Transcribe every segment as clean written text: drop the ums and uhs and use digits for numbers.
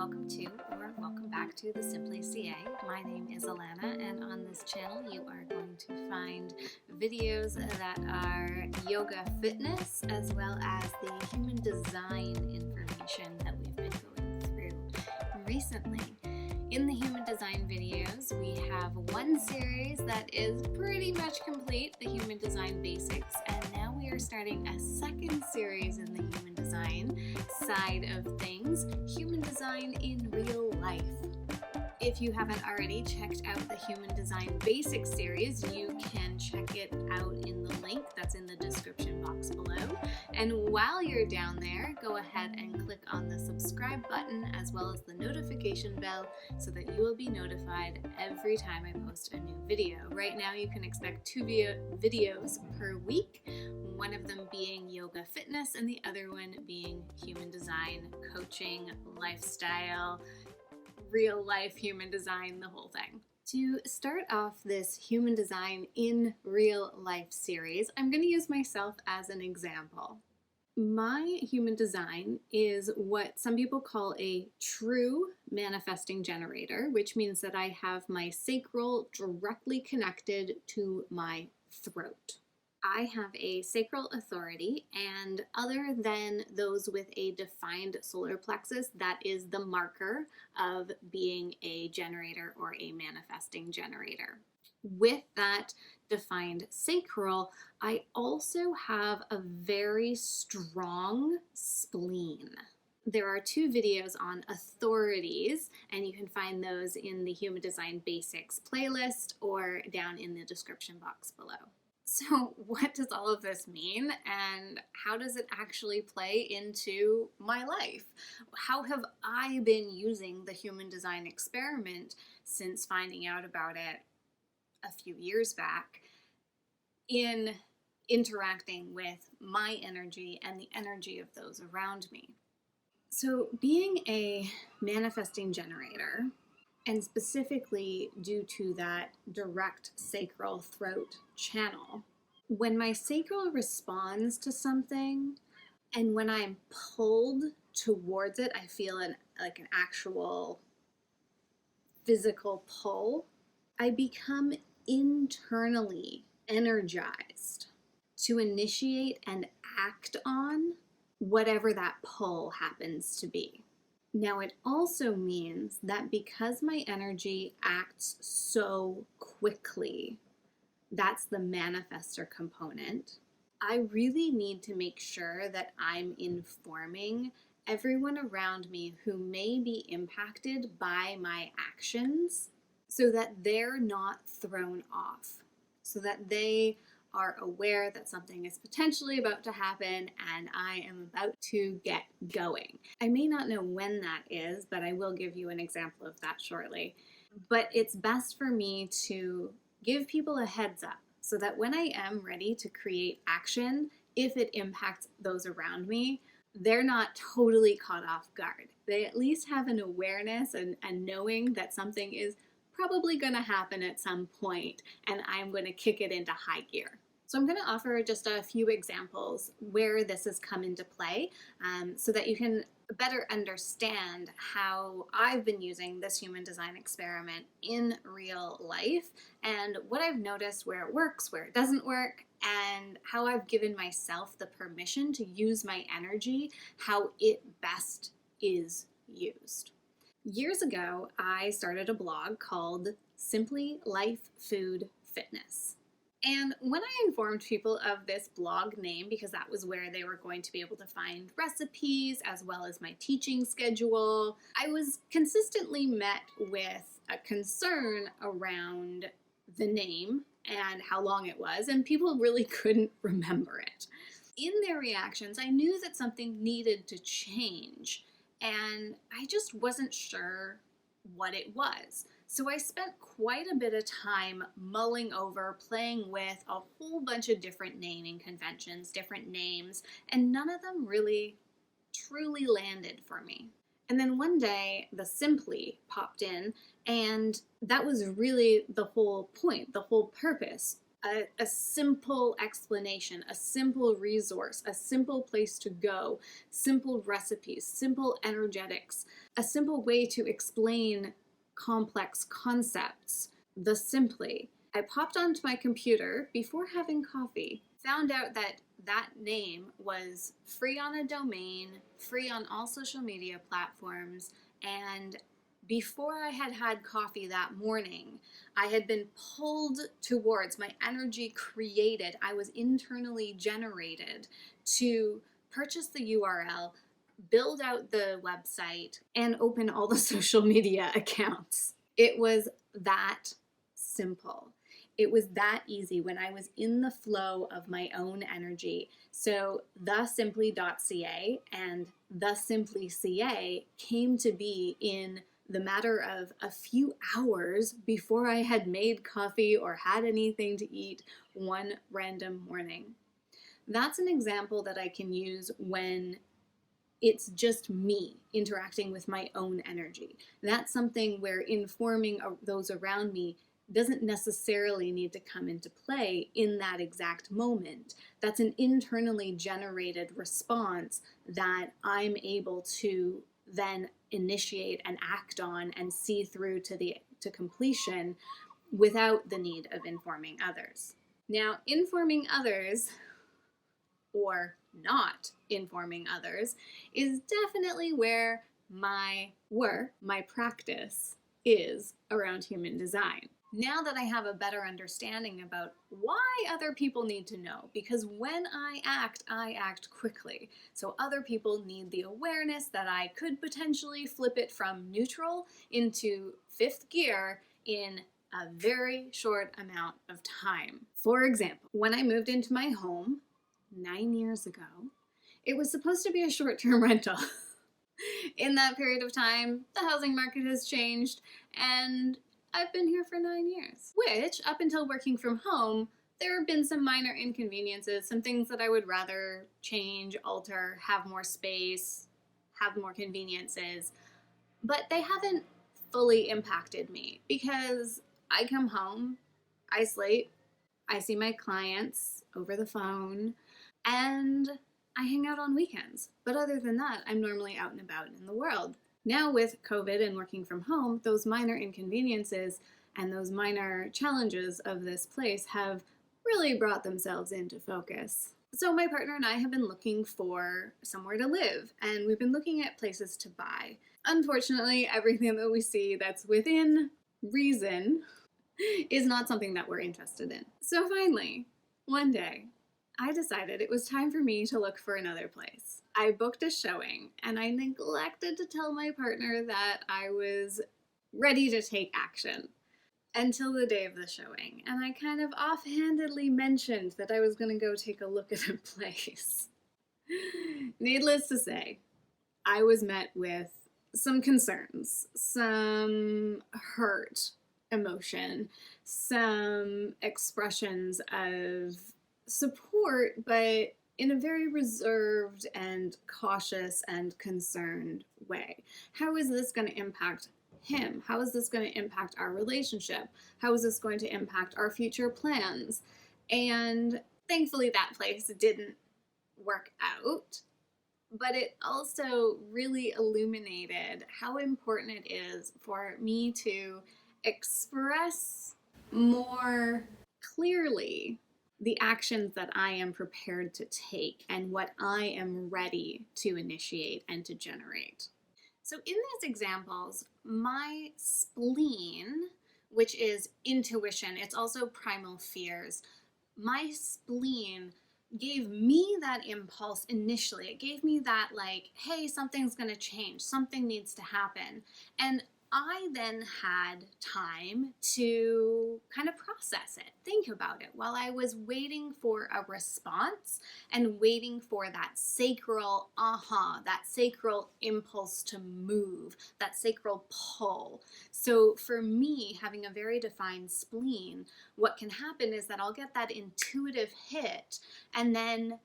welcome to or welcome back to TheSimplyCa. My name is Alana, and on this channel you are going to find videos that are yoga fitness as well as the human design information that we've been going through recently. In the human design videos, we have one series that is pretty much complete, the human design basics, and now we are starting a second series in the human design side of things, human design in real life. If you haven't already checked out the Human Design Basics series, you can check it out in the link that's in the description box below. And while you're down there, go ahead and click on the subscribe button as well as the notification bell so that you will be notified every time I post a new video. Right now you can expect two videos per week, one of them being yoga fitness and the other one being human design, coaching, lifestyle, real life human design, the whole thing. To start off this human design in real life series, I'm going to use myself as an example. My human design is what some people call a true manifesting generator, which means that I have my sacral directly connected to my throat. I have a sacral authority, and other than those with a defined solar plexus, that is the marker of being a generator or a manifesting generator. With that defined sacral, I also have a very strong spleen. There are two videos on authorities, and you can find those in the Human Design Basics playlist or down in the description box below. So what does all of this mean, and how does it actually play into my life? How have I been using the human design experiment since finding out about it a few years back in interacting with my energy and the energy of those around me? So being a manifesting generator, and specifically due to that direct sacral throat channel, when my sacral responds to something and when I'm pulled towards it, I feel like an actual physical pull, I become internally energized to initiate and act on whatever that pull happens to be. Now, it also means that because my energy acts so quickly, that's the manifestor component, I really need to make sure that I'm informing everyone around me who may be impacted by my actions so that they're not thrown off, so that they are aware that something is potentially about to happen and I am about to get going. I may not know when that is, but I will give you an example of that shortly. But it's best for me to give people a heads up so that when I am ready to create action, if it impacts those around me, they're not totally caught off guard. They at least have an awareness and knowing that something is probably going to happen at some point and I'm going to kick it into high gear. So I'm going to offer just a few examples where this has come into play so that you can better understand how I've been using this human design experiment in real life and what I've noticed where it works, where it doesn't work, and how I've given myself the permission to use my energy how it best is used. Years ago, I started a blog called Simply Life Food Fitness. And when I informed people of this blog name, because that was where they were going to be able to find recipes as well as my teaching schedule, I was consistently met with a concern around the name and how long it was, and people really couldn't remember it. In their reactions, I knew that something needed to change, and I just wasn't sure what it was. So I spent quite a bit of time mulling over, playing with a whole bunch of different naming conventions, different names, and none of them really truly landed for me. And then one day, the Simply popped in, and that was really the whole point, the whole purpose. A simple explanation, a simple resource, a simple place to go, simple recipes, simple energetics, a simple way to explain complex concepts, the Simply. I popped onto my computer before having coffee, found out that that name was free on a domain, free on all social media platforms, and before I had had coffee that morning, I had been pulled towards, my energy created, I was internally generated to purchase the URL, build out the website, and open all the social media accounts. It was that simple. It was that easy when I was in the flow of my own energy. So TheSimply.ca and TheSimplyCa came to be in the matter of a few hours before I had made coffee or had anything to eat one random morning. That's an example that I can use when it's just me interacting with my own energy. That's something where informing those around me doesn't necessarily need to come into play in that exact moment. That's an internally generated response that I'm able to then initiate and act on and see through to completion without the need of informing others. Now, informing others, or not informing others, is definitely where my work, my practice is around human design. Now that I have a better understanding about why other people need to know, because when I act quickly. So other people need the awareness that I could potentially flip it from neutral into fifth gear in a very short amount of time. For example, when I moved into my home 9 years ago, it was supposed to be a short-term rental. In that period of time, the housing market has changed, and I've been here for 9 years, which, up until working from home, there have been some minor inconveniences, some things that I would rather change, alter, have more space, have more conveniences, but they haven't fully impacted me because I come home, I sleep, I see my clients over the phone, and I hang out on weekends. But other than that, I'm normally out and about in the world. Now with COVID and working from home, those minor inconveniences and those minor challenges of this place have really brought themselves into focus. So my partner and I have been looking for somewhere to live, and we've been looking at places to buy. Unfortunately, everything that we see that's within reason is not something that we're interested in. So finally, one day, I decided it was time for me to look for another place. I booked a showing, and I neglected to tell my partner that I was ready to take action until the day of the showing. And I kind of offhandedly mentioned that I was going to go take a look at a place. Needless to say, I was met with some concerns, some hurt emotion, some expressions of support, but in a very reserved and cautious and concerned way. How is this going to impact him? How is this going to impact our relationship? How is this going to impact our future plans? And thankfully that place didn't work out, but it also really illuminated how important it is for me to express more clearly the actions that I am prepared to take and what I am ready to initiate and to generate. So in these examples, my spleen, which is intuition, it's also primal fears, my spleen gave me that impulse initially. It gave me that like, hey, something's going to change, something needs to happen. And I then had time to kind of process it, think about it while I was waiting for a response and waiting for that sacral that sacral impulse to move, that sacral pull. So for me, having a very defined spleen, what can happen is that I'll get that intuitive hit, and then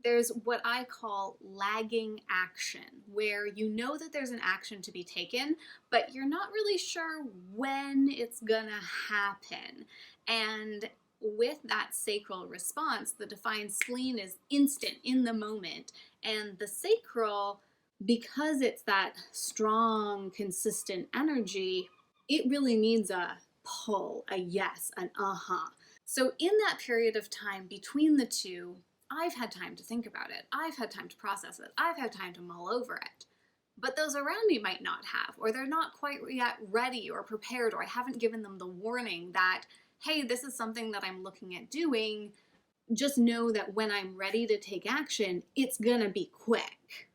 there's what I call lagging action, where you know that there's an action to be taken, but you're not really sure when it's gonna happen. And with that sacral response, the defined spleen is instant in the moment, and the sacral because it's that strong, consistent energy, it really needs a pull, a yes, an uh-huh. So in that period of time between the two, I've had time to think about it. I've had time to process it. I've had time to mull over it. But those around me might not have, or they're not quite yet ready or prepared, or I haven't given them the warning that, hey, this is something that I'm looking at doing. Just know that when I'm ready to take action, it's gonna be quick.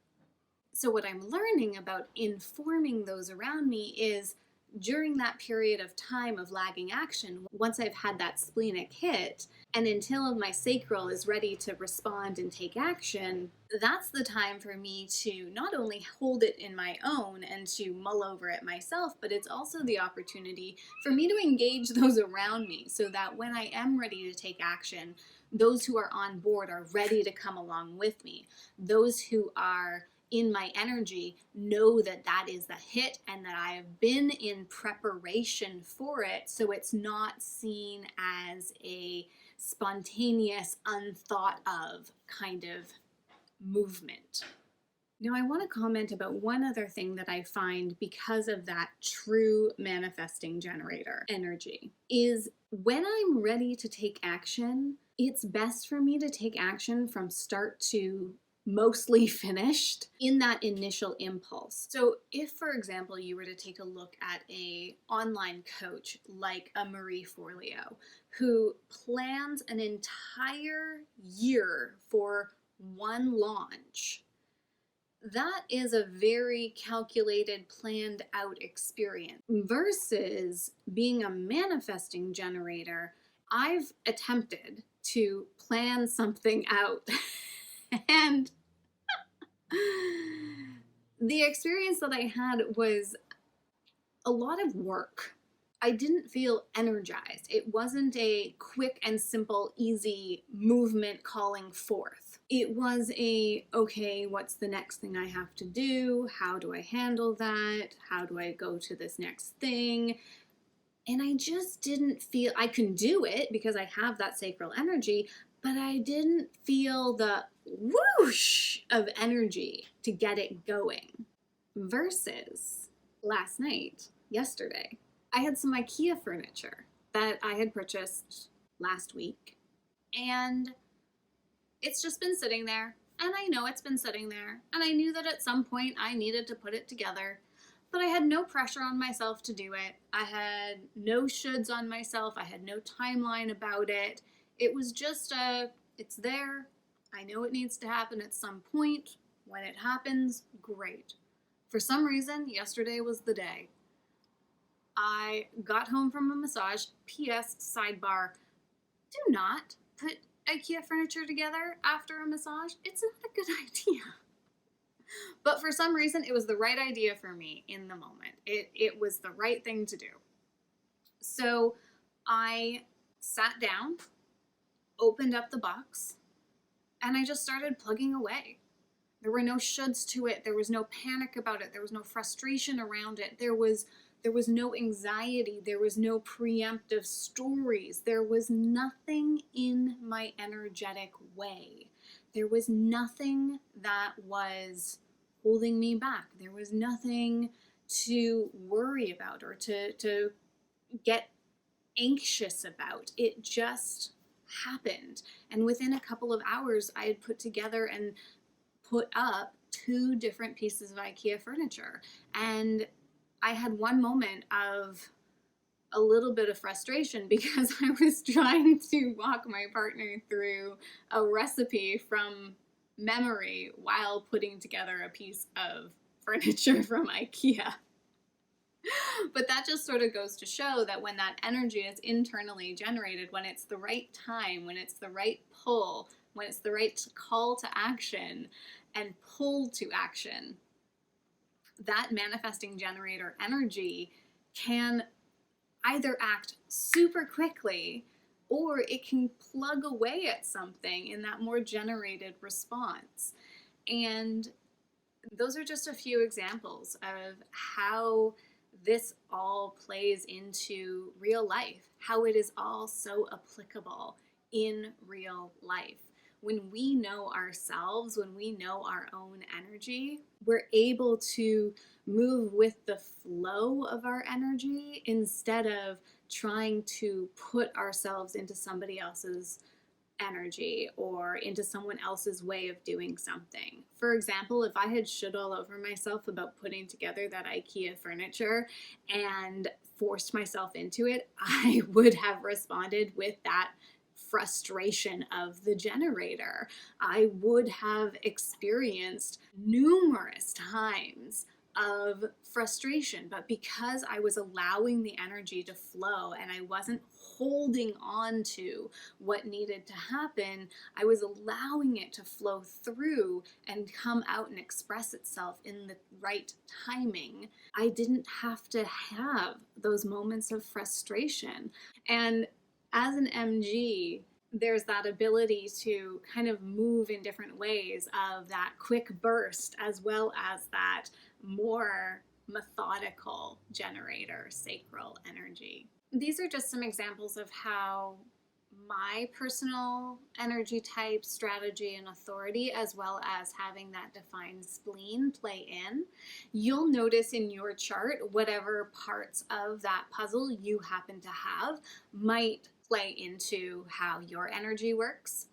So what I'm learning about informing those around me is during that period of time of lagging action, once I've had that splenic hit, and until my sacral is ready to respond and take action, that's the time for me to not only hold it in my own and to mull over it myself, but it's also the opportunity for me to engage those around me so that when I am ready to take action, those who are on board are ready to come along with me. Those who are in my energy know that that is the hit and that I have been in preparation for it, so it's not seen as a spontaneous, unthought of kind of movement. Now, I want to comment about one other thing that I find because of that true manifesting generator energy is when I'm ready to take action, it's best for me to take action from start to mostly finished in that initial impulse. So if, for example, you were to take a look at a online coach like a Marie Forleo, who plans an entire year for one launch, that is a very calculated, planned out experience versus being a manifesting generator. I've attempted to plan something out and the experience that I had was a lot of work. I didn't feel energized. It wasn't a quick and simple, easy movement calling forth. It was okay, what's the next thing I have to do? How do I handle that? How do I go to this next thing? And I just didn't feel, I can do it because I have that sacral energy, but I didn't feel the whoosh of energy to get it going. Versus last night, yesterday, I had some IKEA furniture that I had purchased last week, and it's just been sitting there, and I know it's been sitting there, and I knew that at some point I needed to put it together, but I had no pressure on myself to do it. I had no shoulds on myself. I had no timeline about it. It was just it's there. I know it needs to happen at some point. When it happens, great. For some reason, yesterday was the day. I got home from a massage. P.S. Sidebar, do not put IKEA furniture together after a massage. It's not a good idea. But for some reason, it was the right idea for me in the moment. It was the right thing to do. So I sat down, opened up the box, and I just started plugging away. There were no shoulds to it. There was no panic about it. There was no frustration around it. There was no anxiety. There was no preemptive stories. There was nothing in my energetic way. There was nothing that was holding me back. There was nothing to worry about or to get anxious about. It just happened. And within a couple of hours, I had put together and put up 2 different pieces of IKEA furniture. And I had one moment of a little bit of frustration because I was trying to walk my partner through a recipe from memory while putting together a piece of furniture from IKEA. But that just sort of goes to show that when that energy is internally generated, when it's the right time, when it's the right pull, when it's the right call to action and pull to action, that manifesting generator energy can either act super quickly or it can plug away at something in that more generated response. And those are just a few examples of how this all plays into real life, how it is all so applicable in real life. when we know ourselves, when we know our own energy, we're able to move with the flow of our energy instead of trying to put ourselves into somebody else's energy or into someone else's way of doing something. For example, if I had shit all over myself about putting together that IKEA furniture and forced myself into it, I would have responded with that frustration of the generator. I would have experienced numerous times of frustration, but because I was allowing the energy to flow and I wasn't holding on to what needed to happen, I was allowing it to flow through and come out and express itself in the right timing. I didn't have to have those moments of frustration. And as an MG, there's that ability to kind of move in different ways of that quick burst as well as that more methodical generator, sacral energy. These are just some examples of how my personal energy type, strategy, and authority, as well as having that defined spleen play in. You'll notice in your chart whatever parts of that puzzle you happen to have might play into how your energy works.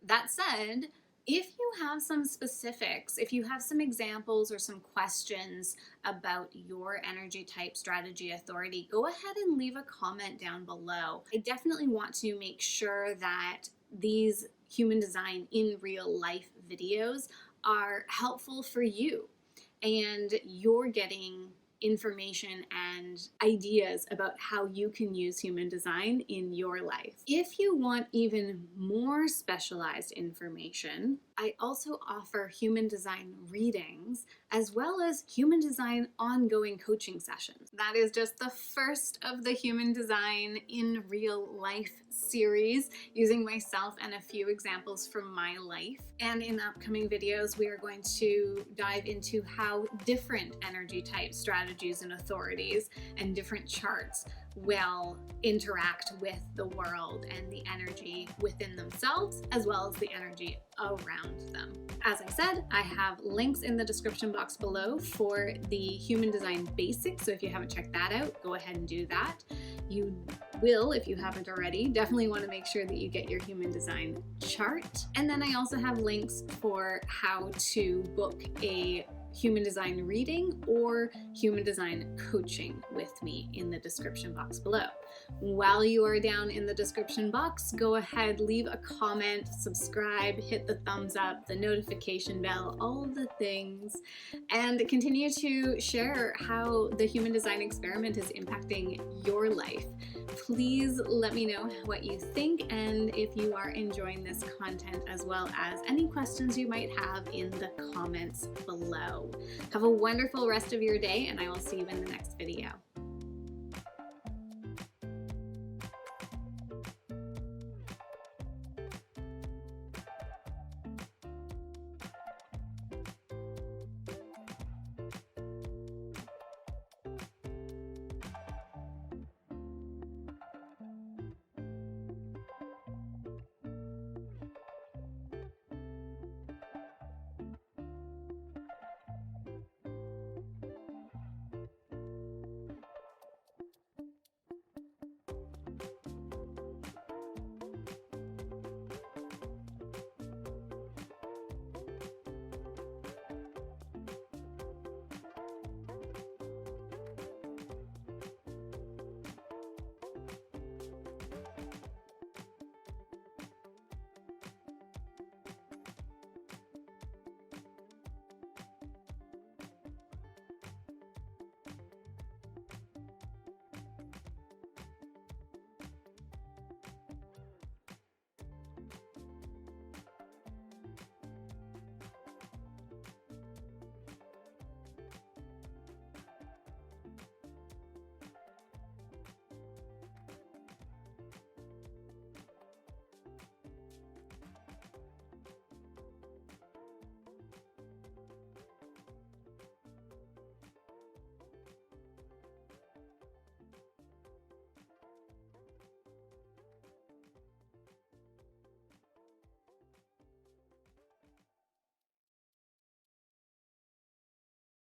That said, if you have some specifics, if you have some examples or some questions about your energy type, strategy, authority, go ahead and leave a comment down below. I definitely want to make sure that these human design in real life videos are helpful for you and you're getting information and ideas about how you can use human design in your life. If you want even more specialized information, I also offer human design readings as well as human design ongoing coaching sessions. That is just the first of the human design in real life series using myself and a few examples from my life. And in upcoming videos, we are going to dive into how different energy types, strategies, and authorities and different charts will interact with the world and the energy within themselves as well as the energy around them. As I said, I have links in the description box below for the Human Design Basics, so if you haven't checked that out, go ahead and do that. You will, if you haven't already, definitely want to make sure that you get your human design chart. And then I also have links for how to book a human design reading or human design coaching with me in the description box below. While you are down in the description box, go ahead, leave a comment, subscribe, hit the thumbs up, the notification bell, all the things, and continue to share how the human design experiment is impacting your life. Please let me know what you think and if you are enjoying this content, as well as any questions you might have in the comments below. Have a wonderful rest of your day, and I will see you in the next video.